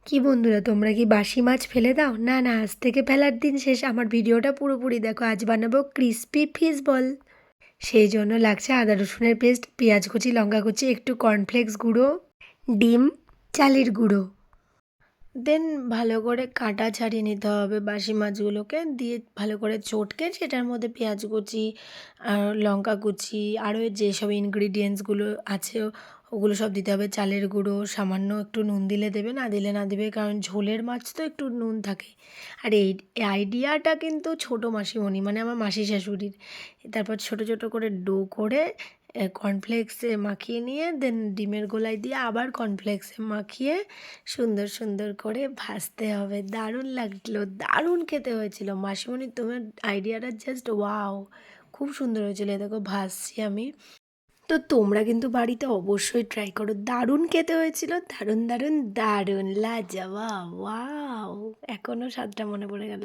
কি বন্ধুরা, তোমরা কি বাসি মাছ ফেলে দাও? না না, আজ থেকে ফেলার দিন শেষ। আমার ভিডিওটা পুরোপুরি দেখো। আজ বানাবো ক্রিস্পি ফিশ বল। সেই জন্য লাগছে আদা রসুনের পেস্ট, পেঁয়াজ কুচি, লঙ্কা কুচি, একটু কর্নফ্লেক্স গুঁড়ো, ডিম, চালের গুঁড়ো। দেন ভালো করে কাঁটা ছাড়িয়ে নিতে হবে বাসি মাছগুলোকে, দিয়ে ভালো করে চটকে সেটার মধ্যে পেঁয়াজ কুচি আর লঙ্কা কুচি আরও যেসব ইনগ্রিডিয়েন্টসগুলো আছে ওগুলো সব দিতে হবে। চালের গুঁড়ো, সামান্য একটু নুন দিলে দেবে, না দিলে না দেবে, কারণ ঝোলের মাছ তো একটু নুন থাকে। আর এই আইডিয়াটা কিন্তু ছোটো মাসিমণি, মানে আমার মাসি শাশুড়ির। তারপর ছোটো ছোটো করে ডো করে কর্নফ্লেক্সে মাখিয়ে নিয়ে দেন ডিমের গোলায় দিয়ে আবার কর্নফ্লেক্সে মাখিয়ে সুন্দর সুন্দর করে ভাজতে হবে। দারুণ লাগলো, দারুণ খেতে হয়েছিল। মাসিমণি, তোমার আইডিয়াটা জাস্ট ওয়াও, খুব সুন্দর হয়েছিল। এ দেখো ভাজছি আমি। তো তোমরা কিন্তু বাড়িতে অবশ্যই ট্রাই করো, দারুণ খেতে হয়েছিল, দারুণ দারুণ দারুণ লাজবাব, ওয়াও, এখনও স্বাদটা মনে পড়ে গেল।